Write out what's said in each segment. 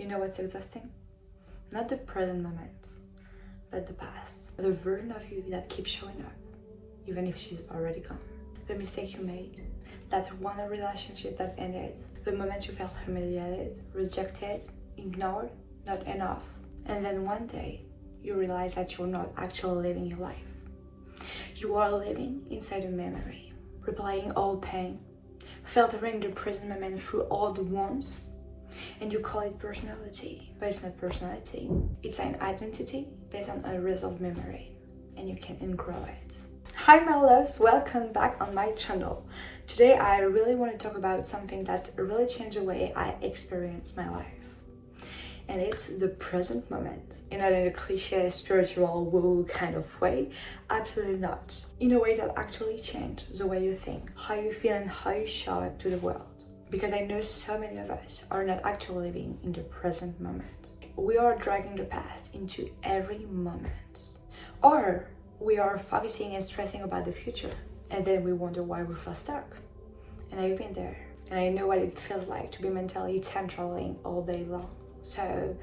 You know what's exhausting? Not the present moment, but the past. The version of you that keeps showing up, even if she's already gone. The mistake you made, that one relationship that ended, the moment you felt humiliated, rejected, ignored, not enough. And then one day, you realize that you're not actually living your life. You are living inside a memory, replaying all pain, filtering the present moment through all the wounds, and you call it personality, but it's not personality. It's an identity based on unresolved memory, and you can ungrow it. Hi my loves, welcome back on my channel. Today I really want to talk about something that really changed the way I experience my life. And it's the present moment. And not in a cliche, spiritual, woo kind of way. Absolutely not. In a way that actually changed the way you think, how you feel and how you show up to the world. Because I know so many of us are not actually living in the present moment. We are dragging the past into every moment. Or we are focusing and stressing about the future. And then we wonder why we feel stuck. And I've been there. And I know what it feels like to be mentally time traveling all day long. So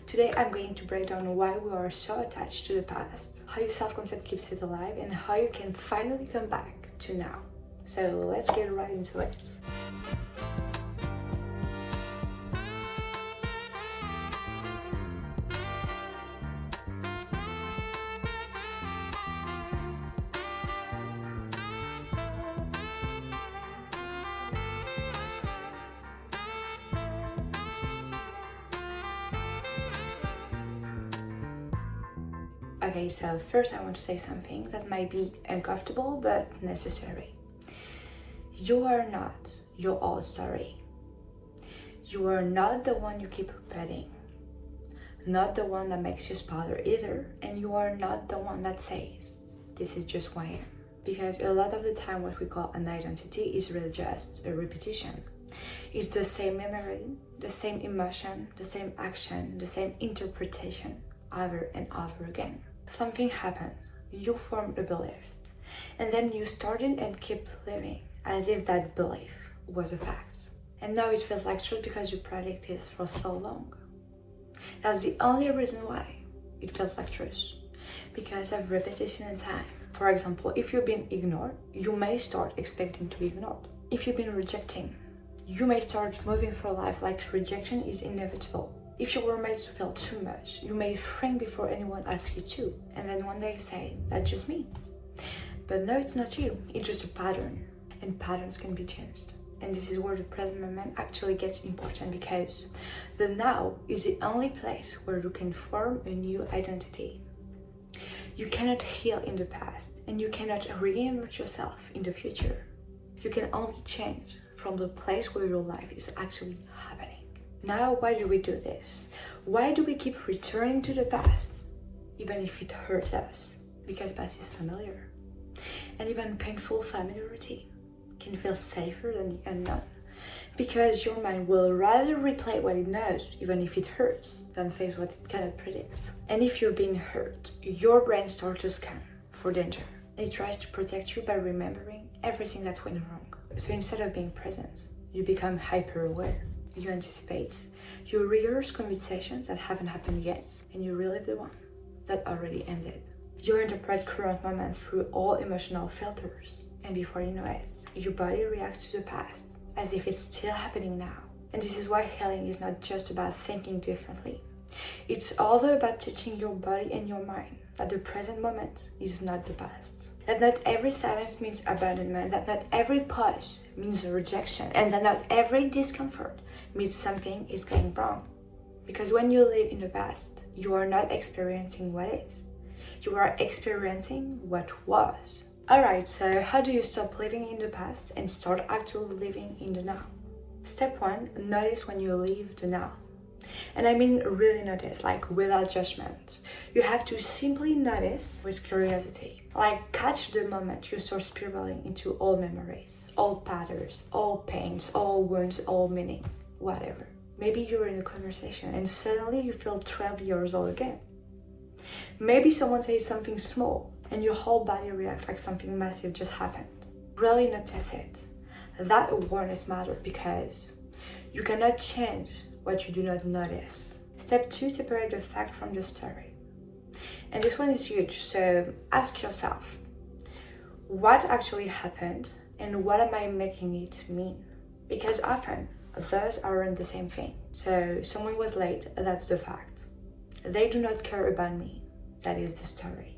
today I'm going to break down why we are so attached to the past, how your self-concept keeps it alive, and how you can finally come back to now. So let's get right into it. Okay, so first I want to say something that might be uncomfortable but necessary. You are not your old story. You are not the one you keep repeating. Not the one that makes you smaller either, and you are not the one that says, this is just who I am. Because a lot of the time what we call an identity is really just a repetition. It's the same memory, the same emotion, the same action, the same interpretation over and over again. Something happened, you formed a belief, and then you started and kept living as if that belief was a fact. And now it feels like truth because you predict this for so long. That's the only reason why it feels like truth, because of repetition and time. For example, if you've been ignored, you may start expecting to be ignored. If you've been rejecting, you may start moving through life like rejection is inevitable. If you were made to feel too much, you may shrink before anyone asks you to. And then one day you say, that's just me. But no, it's not you. It's just a pattern. And patterns can be changed. And this is where the present moment actually gets important, because the now is the only place where you can form a new identity. You cannot heal in the past, and you cannot reinvent yourself in the future. You can only change from the place where your life is actually happening. Now, why do we do this? Why do we keep returning to the past, even if it hurts us? Because past is familiar. And even painful familiarity can feel safer than the unknown. Because your mind will rather replay what it knows, even if it hurts, than face what it cannot predict. And if you're being hurt, your brain starts to scan for danger. It tries to protect you by remembering everything that went wrong. So instead of being present, you become hyper-aware. You anticipate, you rehearse conversations that haven't happened yet, and you relive the one that already ended. You interpret current moment through all emotional filters, and before you know it, your body reacts to the past as if it's still happening now. And this is why healing is not just about thinking differently. It's also about teaching your body and your mind that the present moment is not the past. That not every silence means abandonment, that not every pause means rejection, and that not every discomfort means something is going wrong. Because when you live in the past, you are not experiencing what is. You are experiencing what was. Alright, so how do you stop living in the past and start actually living in the now? Step 1, notice when you leave the now. And I mean really notice, like without judgment. You have to simply notice with curiosity. Like catch the moment you start spiraling into old memories, old patterns, old pains, old wounds, old meaning, whatever. Maybe you're in a conversation and suddenly you feel 12 years old again. Maybe someone says something small and your whole body reacts like something massive just happened. Really notice it. That awareness matters because you cannot change what you do not notice. Step 2, separate the fact from the story. And this one is huge, so ask yourself, what actually happened and what am I making it mean? Because often, those aren't the same thing. So someone was late, that's the fact. They do not care about me, that is the story.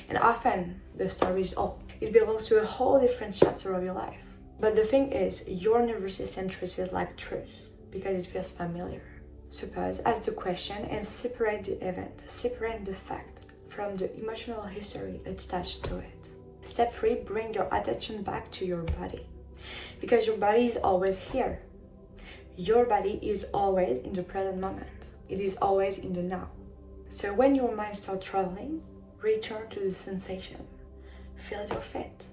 And often, the story is old. It belongs to a whole different chapter of your life. But the thing is, your nervous system treats it like truth because it feels familiar. Suppose, ask the question and separate the event, separate the fact from the emotional history attached to it. Step 3, bring your attention back to your body. Because your body is always here. Your body is always in the present moment. It is always in the now. So when your mind starts traveling, return to the sensation. Feel your feet.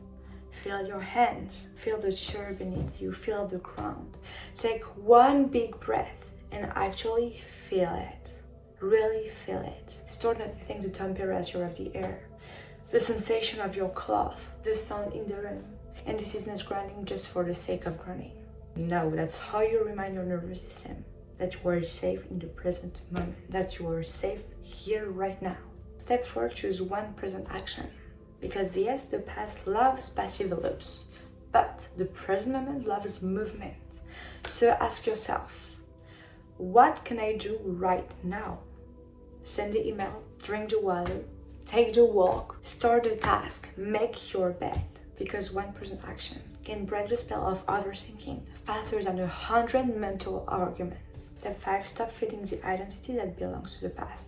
Feel your hands. Feel the chair beneath you. Feel the ground. Take one big breath and actually feel it. Really feel it. Start noticing the temperature of the air, the sensation of your cloth, the sound in the room. And this is not grounding just for the sake of grounding. No, that's how you remind your nervous system that you are safe in the present moment, that you are safe here right now. Step 4, choose one present action. Because yes, the past loves passive loops, but the present moment loves movement. So ask yourself, what can I do right now? Send the email, drink the water, take the walk, start the task, make your bed. Because one present action can break the spell of overthinking faster than 100 mental arguments. Step 5, stop feeding the identity that belongs to the past.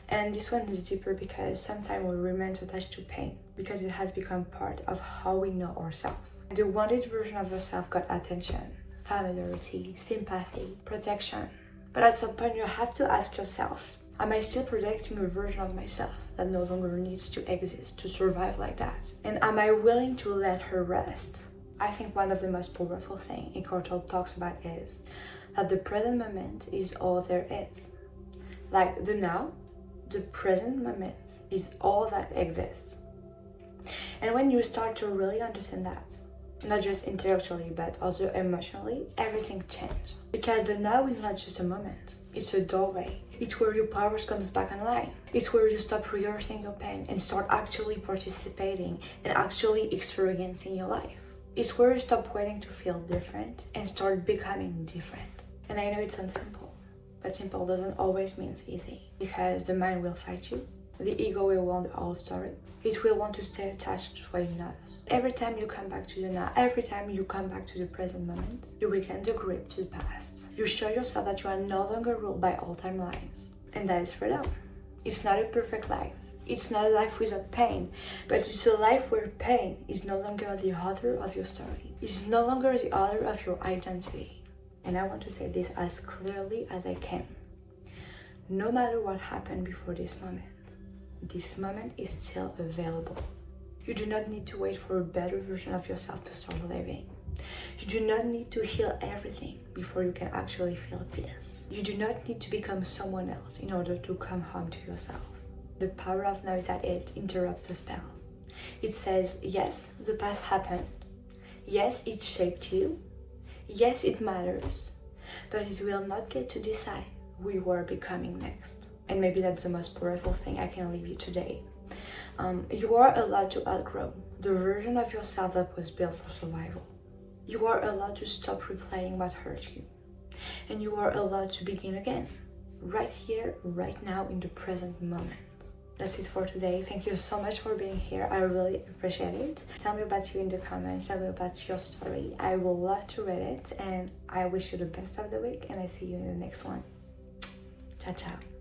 And this one is deeper because sometimes we remain attached to pain because it has become part of how we know ourselves. The wanted version of yourself got attention, familiarity, sympathy, protection. But at some point you have to ask yourself, am I still protecting a version of myself that no longer needs to exist to survive like that? And am I willing to let her rest? I think one of the most powerful things Eckhart Tolle talks about is that the present moment is all there is. Like the now, the present moment is all that exists. And when you start to really understand that, not just intellectually but also emotionally, everything changes. Because the now is not just a moment, it's a doorway. It's where your powers comes back online. It's where you stop rehearsing your pain and start actually participating and actually experiencing your life. It's where you stop waiting to feel different and start becoming different. And I know it sounds simple, but simple doesn't always mean easy. Because the mind will fight you. The ego will want the old story. It will want to stay attached to what it knows. Every time you come back to the now, every time you come back to the present moment, you weaken the grip to the past. You show yourself that you are no longer ruled by old timelines. And that is freedom. It's not a perfect life. It's not a life without pain, but it's a life where pain is no longer the author of your story. It's no longer the author of your identity. And I want to say this as clearly as I can. No matter what happened before this moment is still available. You do not need to wait for a better version of yourself to start living. You do not need to heal everything before you can actually feel peace. You do not need to become someone else in order to come home to yourself. The power of now is that it interrupts the spells. It says, yes, the past happened. Yes, it shaped you. Yes, it matters. But it will not get to decide who you are becoming next. And maybe that's the most powerful thing I can leave you today. You are allowed to outgrow the version of yourself that was built for survival. You are allowed to stop replaying what hurt you. And you are allowed to begin again, right here, right now, in the present moment. That's it for today. Thank you so much for being here. I really appreciate it. Tell me about you in the comments. Tell me about your story. I will love to read it. And I wish you the best of the week. And I see you in the next one. Ciao, ciao.